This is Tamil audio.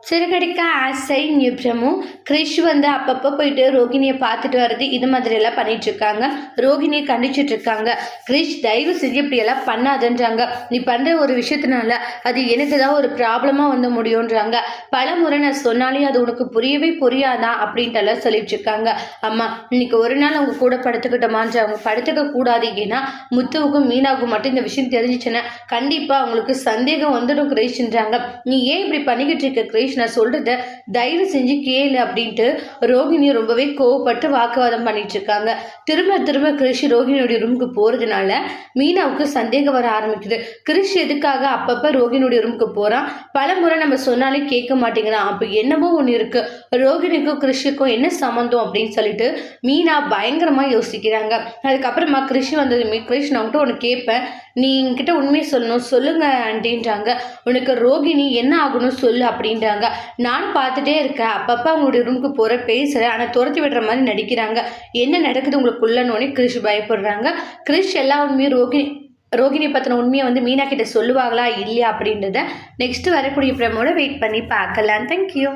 சிறுகடிக்க ஆசை நிப்ரமும் கிறிஷ் அப்பப்போ போயிட்டு ரோகிணியை பார்த்துட்டு வர்றது இது மாதிரியெல்லாம் பண்ணிட்டு இருக்காங்க. ரோகிணியை கண்டிச்சுட்டு இருக்காங்க. கிறிஷ் தயவு செஞ்சு இப்படியெல்லாம் பண்ணாதுன்றாங்க. நீ பண்ணுற ஒரு விஷயத்தினால அது எனக்கு தான் ஒரு ப்ராப்ளமாக வந்து முடியுன்றாங்க. பல முறை நான் சொன்னாலே அது உனக்கு புரியவே புரியாதான் அப்படின்ட்டுலாம் சொல்லிட்டு இருக்காங்க. அம்மா இன்னைக்கு ஒரு நாள் அவங்க கூட படுத்துக்கிட்டோமான்றாங்க. படுத்துக்க கூடாது. ஏன்னா முத்துவுக்கும் மீனாவுக்கும் மட்டும் இந்த விஷயம் தெரிஞ்சிச்சுன்னா கண்டிப்பாக அவங்களுக்கு சந்தேகம் வந்துடும் கிரேஷ்ன்றாங்க. நீ ஏன் இப்படி பண்ணிக்கிட்டு இருக்க கிரேஷ், நான் சொல்றத தயவு செஞ்சு கேளு அப்படின்ட்டு ரோகிணி ரொம்பவே கோவப்பட்டு வாக்குவாதம் பண்ணிட்டு இருக்காங்க. திரும்ப திரும்ப கிறிஷ் ரோகிணியோடைய ரூமுக்கு போறதுனால மீனாவுக்கு சந்தேகம் வர ஆரம்பிக்குது. கிறிஷ் எதுக்காக அப்பப்ப ரோகிணியோடைய ரூமுக்கு போறான், பல முறை நம்ம சொன்னாலே கேட்க மாட்டேங்கிறான், அப்ப என்னமோ ஒண்ணு இருக்கு, ரோகிணிக்கும் கிறிஷுக்கும் என்ன சம்மந்தம் அப்படின்னு சொல்லிட்டு மீனா பயங்கரமா யோசிக்கிறாங்க. அதுக்கப்புறமா கிறிஷ் வந்ததுமே கிறிஷ் நான் ஒன்று கேட்பேன், நீ என்கிட்ட உண்மையை சொல்லணும், சொல்லுங்க ஆண்டின்றாங்க. உனக்கு ரோகிணி என்ன ஆகணும் சொல்லு அப்படின்றாங்க. நானும் பார்த்துட்டே இருக்கேன், அப்பப்போ அவங்களுடைய ரூமுக்கு போகிற பேசுகிறேன், ஆனால் துரத்தி விடுற மாதிரி நடிக்கிறாங்க, என்ன நடக்குது உங்களுக்குள்ளனோடனே கிறிஷ் பயப்படுறாங்க. கிறிஷ் எல்லா உண்மையும் ரோகிணி பற்றின உண்மையை மீனா கிட்ட சொல்லுவாங்களா இல்லையா அப்படின்றத நெக்ஸ்ட் வரக்கூடிய பிரமோட வெயிட் பண்ணி பார்க்கலாம். தேங்க்யூ.